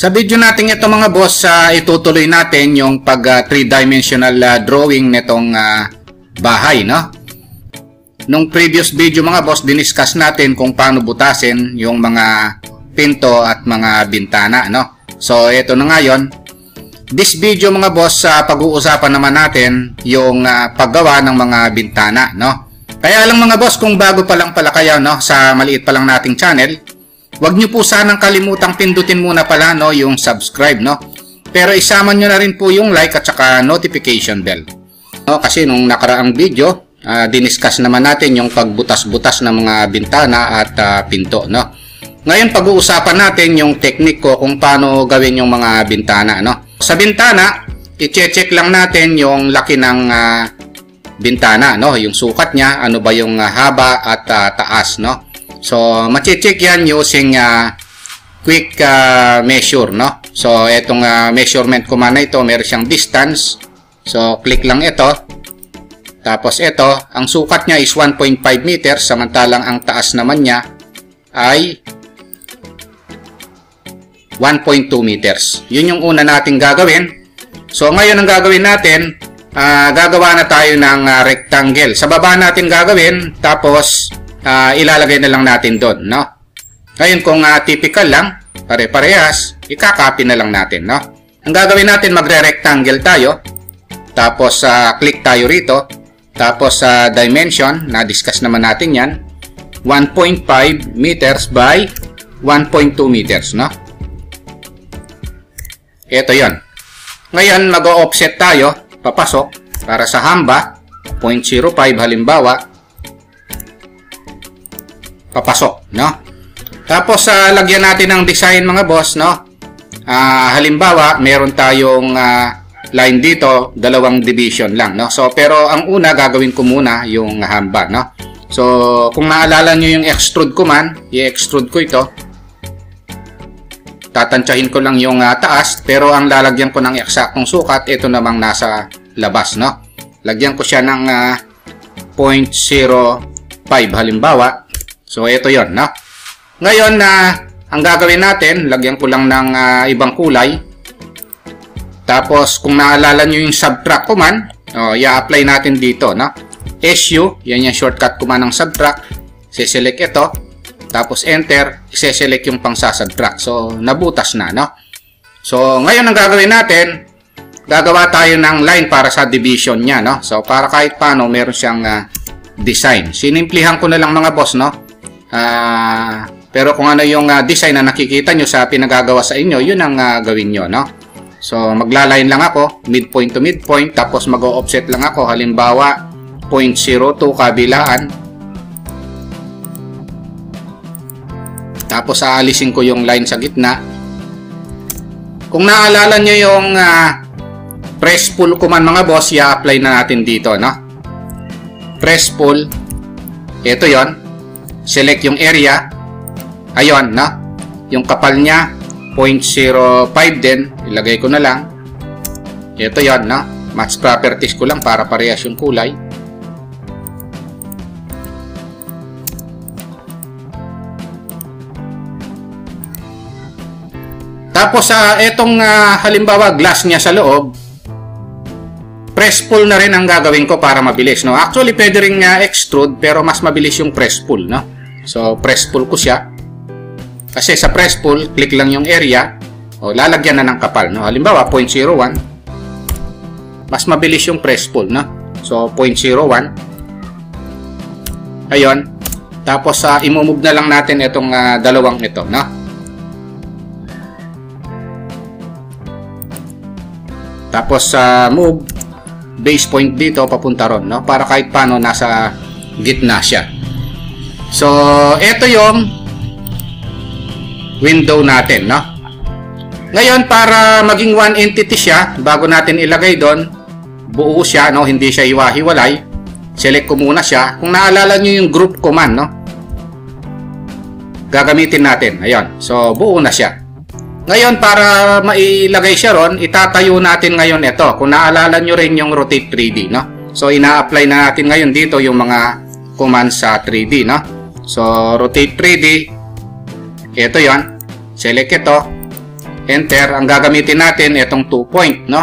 Sa video natin ito mga boss, itutuloy natin yung pag 3-dimensional drawing nitong bahay, no? Nung previous video mga boss, diniscuss natin kung paano butasin yung mga pinto at mga bintana, no? So ito na ngayon. This video mga boss, pag-uusapan naman natin yung paggawa ng mga bintana, no? Kaya lang mga boss, kung bago pa lang pala kayo, no, sa maliit pa lang nating channel, huwag nyo po sanang kalimutang pindutin muna pala, no, yung subscribe, no? Pero isama nyo na rin po yung like at saka notification bell, no? Kasi nung nakaraang video, diniscuss naman natin yung pagbutas-butas ng mga bintana at pinto, no? Ngayon pag-uusapan natin yung technique ko kung paano gawin yung mga bintana, no? Sa bintana, i-check lang natin yung laki ng bintana, no? Yung sukat niya, ano ba yung haba at taas, no? So, mache-check yan using quick measure, no? So, itong measurement command na ito, meron siyang distance. So, click lang ito. Tapos ito, ang sukat niya is 1.5 meters, samantalang ang taas naman niya ay 1.2 meters. Yun yung una nating gagawin. So, ngayon ang gagawin natin, gagawa na tayo ng rectangle. Sa baba natin gagawin, tapos ilalagay na lang natin doon, no? Ngayon kung typical lang, pare-parehas, ikakopy na lang natin, no? Ang gagawin natin, magre-rectangle tayo. Tapos click tayo rito. Tapos dimension, na-discuss naman natin yan. 1.5 meters by 1.2 meters, no? Ito yon. Ngayon, mag-o-offset tayo, papasok, para sa hamba, 0.05 halimbawa, papasok, no? Tapos lagyan natin ng design mga boss, no? Halimbawa, meron tayong line dito, 2 division lang, no? So pero ang una gagawin ko muna yung hamba, no? So kung naalala niyo yung extrude command, i-extrude ko ito. Tatantsahin ko lang yung taas, pero ang lalagyan ko ng eksaktong sukat, ito namang nasa labas, no? Lagyan ko siya ng 0.05 halimbawa. So, ito yon, no? Ngayon, ang gagawin natin, lagyan ko lang ng ibang kulay. Tapos, kung naalala nyo yung subtract command, i-apply natin dito, no? SU, yan yung shortcut command ng subtract. Siselect ito. Tapos, enter. Isiselect yung pang subtract. So, nabutas na, no? So, ngayon ang gagawin natin, gagawa tayo ng line para sa division niya, no? So, para kahit paano, meron siyang design. Sinimplihan ko na lang mga boss, no? Pero kung ano yung design na nakikita nyo sa pinagagawa sa inyo, yun ang gawin nyo, no? So, maglaline lang ako, midpoint to midpoint, tapos mag-o-offset lang ako, halimbawa, 0.02 kabilaan. Tapos, aalisin ko yung line sa gitna. Kung naalala nyo yung press pull command mga boss, i-apply na natin dito, no? Press pull, ito yon. Select yung area. Ayun, no? Yung kapal niya, 0.05 din. Ilagay ko na lang. Ito yon, no? Match properties ko lang para parehas yung kulay. Tapos, itong halimbawa, glass niya sa loob, press pull na rin ang gagawin ko para mabilis, no? Actually, pwede rin extrude, pero mas mabilis yung press pull, no? So, press pull ko siya. Kasi sa press pull, click lang yung area. O, lalagyan na ng kapal, no? Halimbawa, 0.01. Mas mabilis yung press pull, no? So, 0.01. Ayun. Tapos, imumove na lang natin itong dalawang ito, no? Tapos, move base point dito papunta ron, no? Para kahit paano nasa gitna siya. So, ito yung window natin, no? Ngayon, para maging one entity siya, bago natin ilagay doon, buo siya, no? Hindi siya hiwa-hiwalay. Select ko muna siya. Kung naalala nyo yung group command, no? Gagamitin natin. Ayun. So, buo na siya. Ngayon, para mailagay siya ron, itatayo natin ngayon ito. Kung naalala nyo rin yung rotate 3D, no? So, ina-apply na natin ngayon dito yung mga commands sa 3D, no? So, rotate 3D. Ito yon. Select ito. enter. Ang gagamitin natin itong 2 point, no?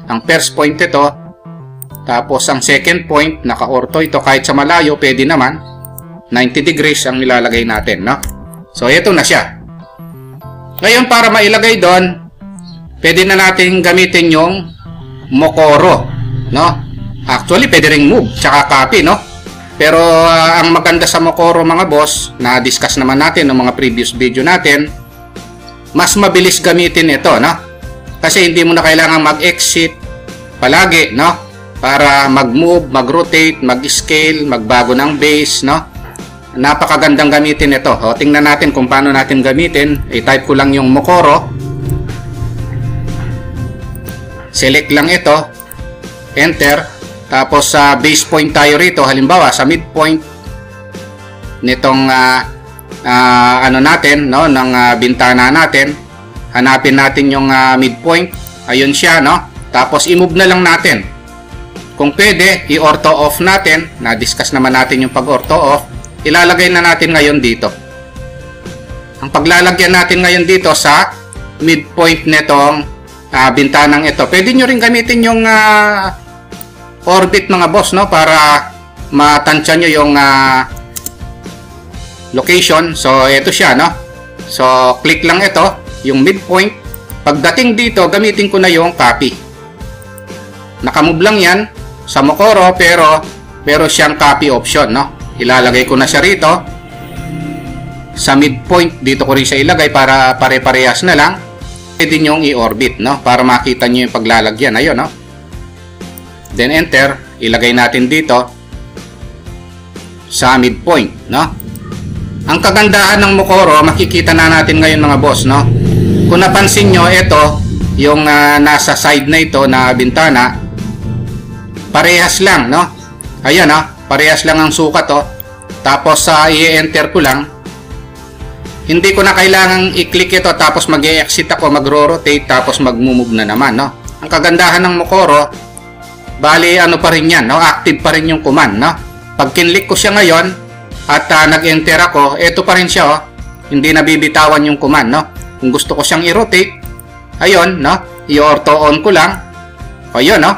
Ang first point ito, tapos ang second point, naka-ortho ito. Kahit sa malayo, pwede naman. 90 degrees ang ilalagay natin, no? So, ito na siya. Ngayon, para mailagay doon, pwede na natin gamitin yung Mokoro, no? Actually, pwede ring move, tsaka copy, no? Pero, ang maganda sa Mokoro, mga boss, na-discuss naman natin ng mga previous video natin, mas mabilis gamitin ito, no? Kasi hindi mo na kailangan mag-exit palagi, no? Para mag-move, mag-rotate, mag-scale, magbago ng base, no? Napakagandang gamitin ito. O, tingnan natin kung paano natin gamitin. I-type ko lang yung Mokoro. Select lang ito. Enter. Tapos sa base point tayo rito. Halimbawa, sa midpoint nitong ano natin, no? Ng bintana natin. Hanapin natin yung midpoint. Ayun siya, no? Tapos i-move na lang natin. Kung pwede, i-ortho off natin. Na-discuss naman natin yung pag-ortho off. Ilalagay na natin ngayon dito. Ang paglalagyan natin ngayon dito sa midpoint nitong bintanang ito. Pwede nyo rin gamitin yung orbit, mga boss, no? Para matansya nyo yung location. So, ito siya, no? So, click lang ito, yung midpoint. Pagdating dito, gamitin ko na yung copy. Nakamove lang yan sa Mokoro, pero siyang copy option, no? Ilalagay ko na siya rito sa midpoint. Dito ko rin siya ilagay para pare-parehas na lang. Pwede nyong i-orbit, no? Para makita nyo yung paglalagyan. Ayun, no? Then enter. Ilagay natin dito sa midpoint, no? Ang kagandahan ng Mokoro, makikita na natin ngayon, mga boss, no? Kung napansin nyo, ito yung nasa side na ito na bintana, parehas lang, no? Ayan, no? Parehas lang ang sukat, oh. Tapos i-enter ko lang. Hindi ko na kailangang i-click ito tapos mag-e-exit ako, mag-rotate tapos mag-move na naman, no? Ang kagandahan ng Mokoro, bali ano pa rin yan, no? Active pa rin yung command, no? Pag kinlik ko siya ngayon at nag-enter ako, ito pa rin siya, oh. Hindi nabibitawan yung command, no? Kung gusto ko siyang i-rotate, ayun, no? I-ortho on ko lang. Ayun, no?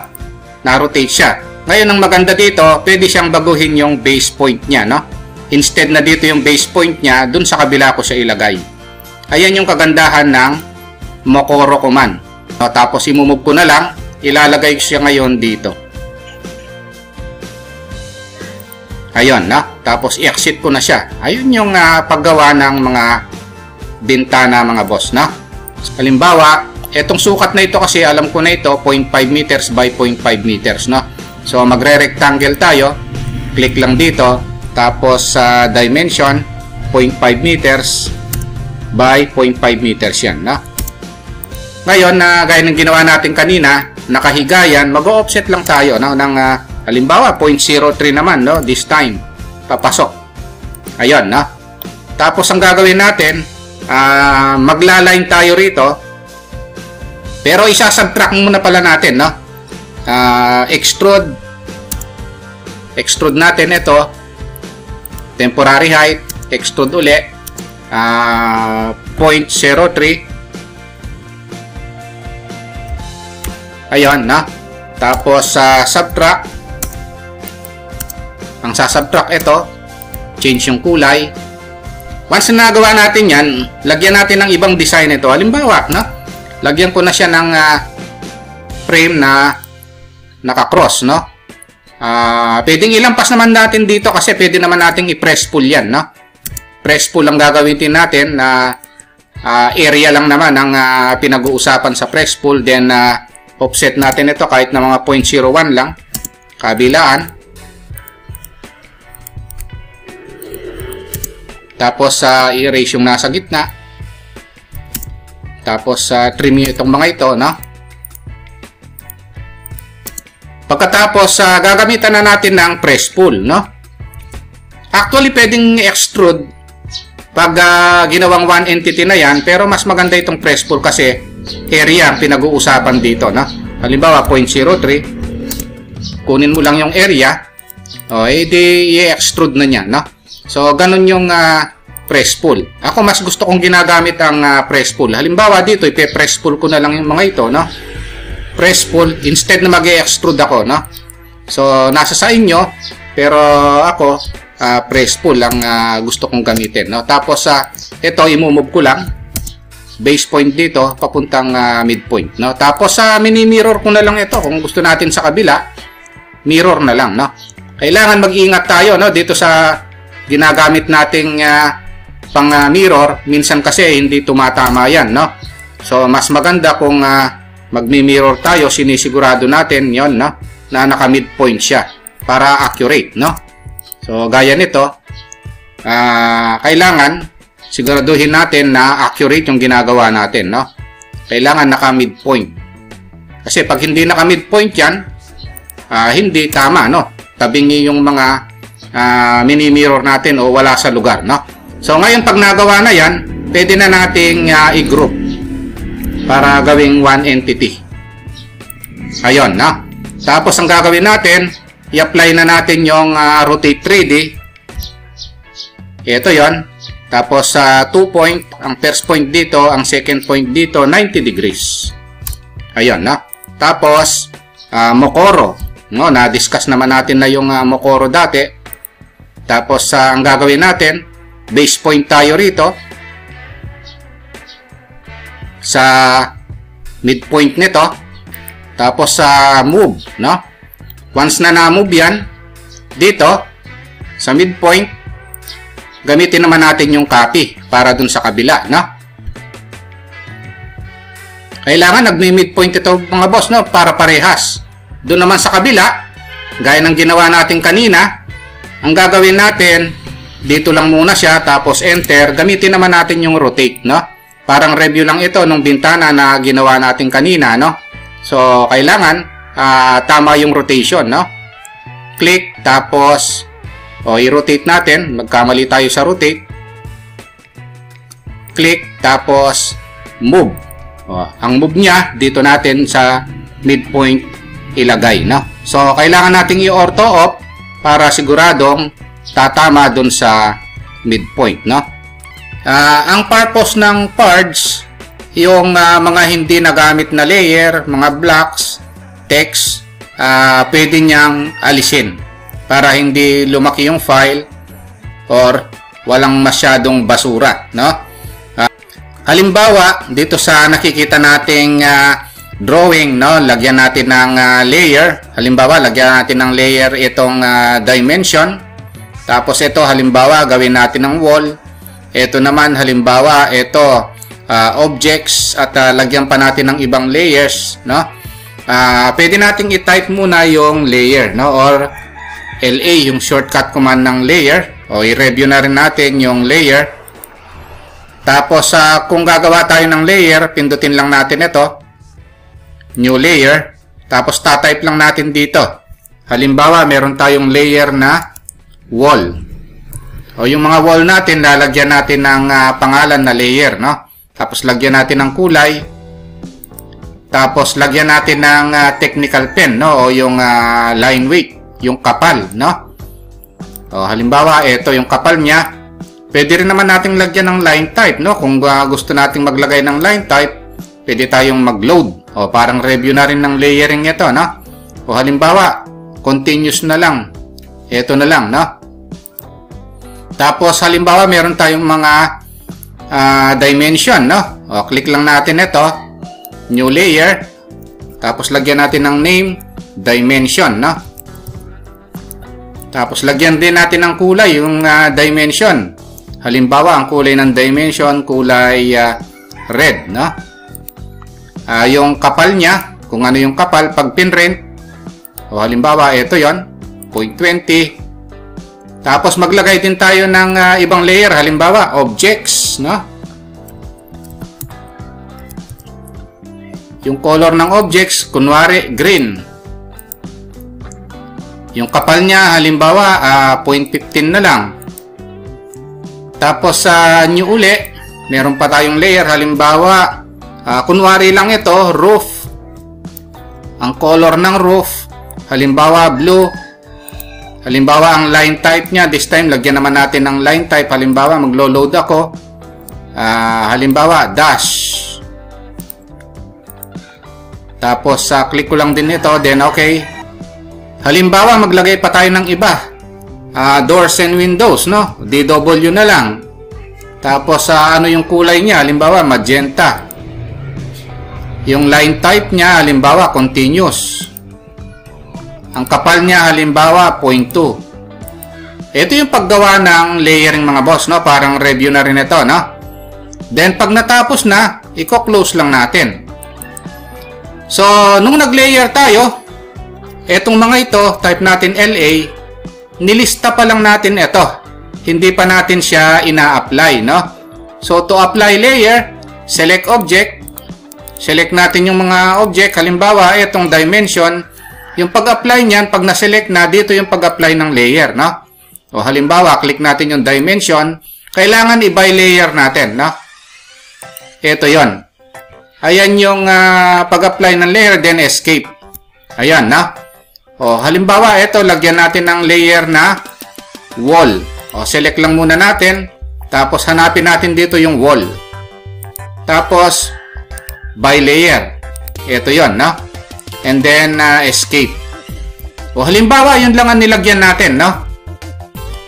Na-rotate siya. Ngayon, ang maganda dito, pwede siyang baguhin yung base point niya, no? Instead na dito yung base point niya, dun sa kabila ko siya ilagay. Ayan yung kagandahan ng Mokoro command. No, tapos imumove ko na lang, ilalagay ko siya ngayon dito. Ayun, no? Tapos i-exit ko na siya. Ayun yung paggawa ng mga bintana, mga boss, no? Halimbawa, etong sukat na ito kasi alam ko na ito 0.5 meters by 0.5 meters, no? So magre-rectangle tayo, click lang dito, tapos sa dimension 0.5 meters by 0.5 meters yan, no? Ngayon, gaya ng ginawa natin kanina, nakahiga yan, mag-offset lang tayo, no? Ng halimbawa 0.03 naman, no? This time papasok. Ayun, no? Tapos ang gagawin natin, magla-line tayo rito. Pero isa-subtract muna pala natin, no? Extrude natin ito. Temporary height, extrude uli. 0.03. Ayun, no? Tapos subtract. Ang sasubtract ito, change yung kulay. Once na nagawa natin yan, lagyan natin ng ibang design ito. Halimbawa, no? Lagyan ko na siya ng frame na naka-cross, no? Pwedeng ilampas naman natin dito kasi pwede naman nating i-press pull yan, no? Press pull ang gagawin natin na area lang naman ang pinag-uusapan sa press pull. Then offset natin ito kahit na mga 0.01 lang. Kabilaan. Tapos i-erase yung nasa gitna. Tapos trim itong mga ito, no? Pagkatapos gagamitan na natin ng press pull, no? Actually pwedeng extrude pag ginawang one entity na yan, pero mas maganda itong press pull kasi area ang pinag-uusapan dito, no? Halimbawa 0.03, kunin mo lang yung area, o edi i-extrude na niya, no? So ganun yung press pull. Ako mas gusto kong ginagamit ang press pull. Halimbawa dito, ipe-press pull ko na lang yung mga ito, no? Press pull instead na mag-extrude ako, no? So, nasa sa inyo, pero ako, press pull ang gusto kong gamitin, no? Tapos, ito, i-move ko lang. Base point dito, papuntang midpoint, no? Tapos, mini-mirror ko na lang ito. Kung gusto natin sa kabila, mirror na lang, no? Kailangan mag-iingat tayo, no? Dito sa ginagamit nating pang mirror, minsan kasi hindi tumatama yan, no? So, mas maganda kung magmi-mirror tayo, sinisigurado natin yon, no? Na naka-midpoint siya para accurate, no? So, gaya nito, kailangan siguraduhin natin na accurate yung ginagawa natin, no? Kailangan naka-midpoint. Kasi pag hindi naka-midpoint yan, hindi tama, no? Tabingi yung mga mini-mirror natin o wala sa lugar, no? So, ngayon pag nagawa na yan, pwede na nating i-group para gawing one entity. Ayun, no? Tapos, ang gagawin natin, i-apply na natin yung rotate 3D. Ito yon. Tapos, 2 point, ang first point dito, ang second point dito, 90 degrees. Ayun, no? Tapos, Mokoro. No, na-discuss naman natin na yung Mokoro dati. Tapos, ang gagawin natin, base point tayo rito sa midpoint nito. Tapos, move, no? Once na na-move yan, dito, sa midpoint, gamitin naman natin yung copy para dun sa kabila, no? Kailangan nagmi-midpoint ito, mga boss, no? Para parehas. Doon naman sa kabila, gaya ng ginawa natin kanina, ang gagawin natin, dito lang muna siya, tapos enter, gamitin naman natin yung rotate, no? Parang review lang ito nung bintana na ginawa natin kanina, no? So, kailangan, tama yung rotation, no? Click, tapos, i-rotate natin, magkamali tayo sa rotate. Click, tapos, move. Ang move niya, dito natin sa midpoint, ilagay, no? So, kailangan nating i-ortho off para siguradong tatama dun sa midpoint, no? Ang purpose ng parts, yung mga hindi nagamit na layer, mga blocks, text, pwede niyang alisin para hindi lumaki yung file or walang masyadong basura, no? Halimbawa, dito sa nakikita nating drawing, no, lagyan natin ng layer. Halimbawa, lagyan natin ng layer itong dimension. Tapos ito, halimbawa, gawin natin ng wall. Ito naman, halimbawa, ito objects at lagyan pa natin ng ibang layers, no? Pwede nating i-type muna yung layer, no, or LA, yung shortcut command ng layer. O i-review na rin natin yung layer. Tapos kung gagawa tayo ng layer, pindutin lang natin ito. New layer, tapos tatype lang natin dito. Halimbawa, meron tayong layer na wall. O yung mga wall natin, lalagyan natin ng pangalan na layer, no? Tapos lagyan natin ng kulay. Tapos lagyan natin ng technical pen, no? O yung line weight, yung kapal, no? O halimbawa, ito yung kapal niya. Pwede rin naman nating lagyan ng line type, no? Kung gusto nating maglagay ng line type, pwede tayong mag-load. O parang review na rin ng layering ito, no? O halimbawa, continuous na lang. Ito na lang, no? Tapos halimbawa, meron tayong mga dimension, no? O click lang natin ito, new layer. Tapos lagyan natin ng name, dimension, no? Tapos lagyan din natin ng kulay, yung dimension. Halimbawa, ang kulay ng dimension, kulay red, no? Yung kapal niya, kung ano yung kapal, pag pinrint, o halimbawa, ito yon 0.20. Tapos maglagay din tayo ng ibang layer, halimbawa, objects, no? Yung color ng objects, kunwari, green. Yung kapal niya, halimbawa, 0.15 na lang. Tapos sa new uli, meron pa tayong layer, halimbawa, kunwari lang ito, roof. Ang color ng roof, halimbawa blue. Halimbawa, ang line type niya, this time, lagyan naman natin ng line type. Halimbawa, maglo-load ako. Halimbawa, dash. Tapos, click ko lang din ito. Then, okay. Halimbawa, maglagay pa tayo ng iba. Doors and windows, no? DW na lang. Tapos, ano yung kulay niya? Halimbawa, magenta. Yung line type niya, halimbawa, continuous. Ang kapal niya, halimbawa, 0.2. Ito yung paggawa ng layering, mga boss, no? Parang review na rin ito, no? Then, pag natapos na, i-close lang natin. So, nung nag-layer tayo, etong mga ito, type natin LA, nilista pa lang natin ito. Hindi pa natin siya ina-apply, no? So, to apply layer, select object, select natin yung mga object. Halimbawa, itong dimension, yung pag-apply niyan, pag na-select na, dito yung pag-apply ng layer, no? O, halimbawa, click natin yung dimension, kailangan i-by layer natin, no? Ito yon. Ayan yung pag-apply ng layer, then escape. Ayan, no? O, halimbawa, ito, lagyan natin ng layer na wall. O, select lang muna natin, tapos hanapin natin dito yung wall. Tapos, by layer. Ito yon, no? And then, escape. O, halimbawa, yun lang ang nilagyan natin, no?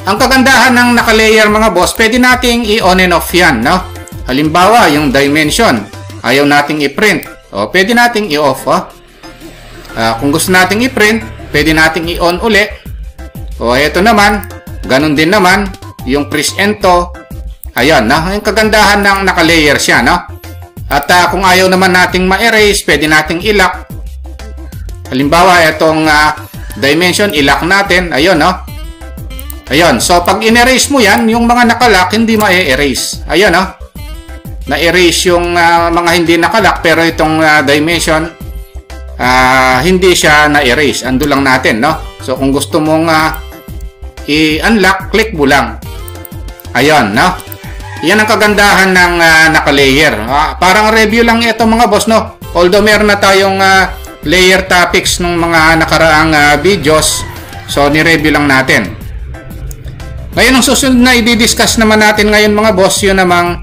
Ang kagandahan ng naka-layer, mga boss, pwede nating i-on and off yan, no? Halimbawa, yung dimension, ayaw nating i-print. O, pwede nating i-off, oh. Kung gusto nating i-print, pwede nating i-on uli. O, ito naman, ganun din naman, yung presento. Ayan, no? Yung kagandahan ng naka-layer siya, no? At kung ayaw naman nating ma-erase, pwede nating i-lock. Halimbawa, itong dimension, i-lock natin. Ayun, no? Ayun. So, pag in-erase mo yan, yung mga nakalock, hindi ma-erase. Ayun, no? Na-erase yung mga hindi nakalock, pero itong dimension, hindi siya na-erase. Ando lang natin, no? So, kung gusto mong i-unlock, click mo lang. Ayun, no? Yan ang kagandahan ng naka-layer. Parang review lang ito, mga boss, no? Although meron na tayong layer topics ng mga nakaraang videos, so ni-review lang natin. Ngayon, ang susunod na i-discuss naman natin ngayon, mga boss, yun namang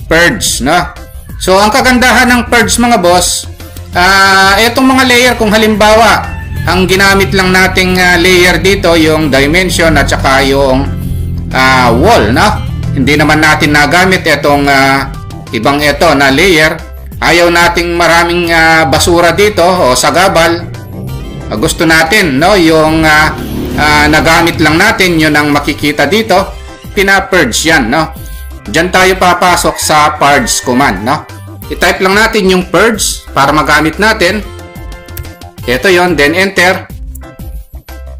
purge, no? So, ang kagandahan ng purge, mga boss, etong mga layer, kung halimbawa, ang ginamit lang nating layer dito, yung dimension at saka yung wall, no? Hindi naman natin nagamit itong ibang ito na layer. Ayaw nating maraming basura dito o sagabal. Gusto natin, no, yung nagamit lang natin, yun ang makikita dito. Pina-purge yan, no? Diyan tayo papasok sa purge command, no? I-type lang natin yung purge para magamit natin. Ito yon, then enter.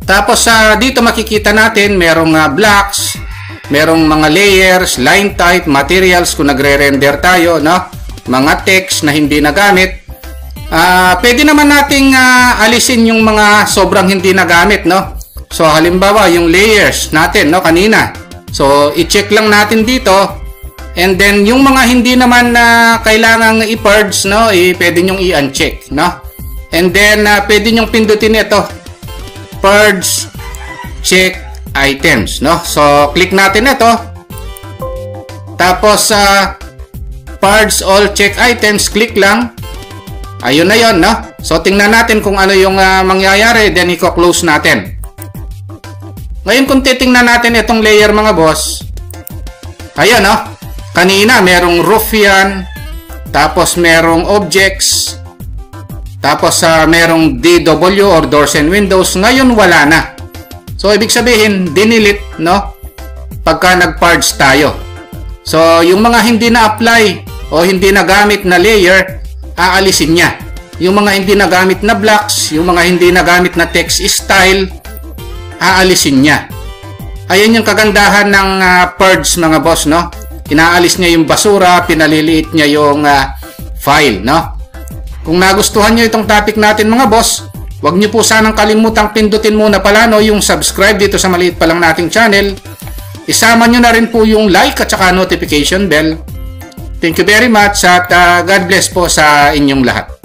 Tapos dito makikita natin merong blocks, merong mga layers, line type, materials kung nagre-render tayo, no? Mga text na hindi nagamit. Pwede naman nating alisin yung mga sobrang hindi nagamit, no? So, halimbawa, yung layers natin, no, kanina. So, i-check lang natin dito. And then, yung mga hindi naman kailangang i-purge, no, pwede nyong i-uncheck, no? And then, pwede nyong pindutin ito. Purge, check, items, no? So, click natin ito. Tapos, purge all check items, click lang. Ayun na yon, no? So, tingnan natin kung ano yung mangyayari, then i-close natin. Ngayon, kung titingnan natin itong layer, mga boss, ayun, no? Kanina, merong roof yan, tapos merong objects, tapos merong DW or doors and windows. Ngayon, wala na. So, ibig sabihin, dinilit, no? Pagka nag-purge tayo. So, yung mga hindi na-apply o hindi nagamit na layer, aalisin niya. Yung mga hindi nagamit na blocks, yung mga hindi nagamit na text style, aalisin niya. Ayun yung kagandahan ng purge, mga boss, no? Inaalis niya yung basura, pinaliliit niya yung file, no? Kung nagustuhan niyo itong topic natin, mga boss, huwag niyo po sanang kalimutang pindutin muna pala, no, yung subscribe dito sa maliit pa lang nating channel. Isama niyo na rin po yung like at saka notification bell. Thank you very much at God bless po sa inyong lahat.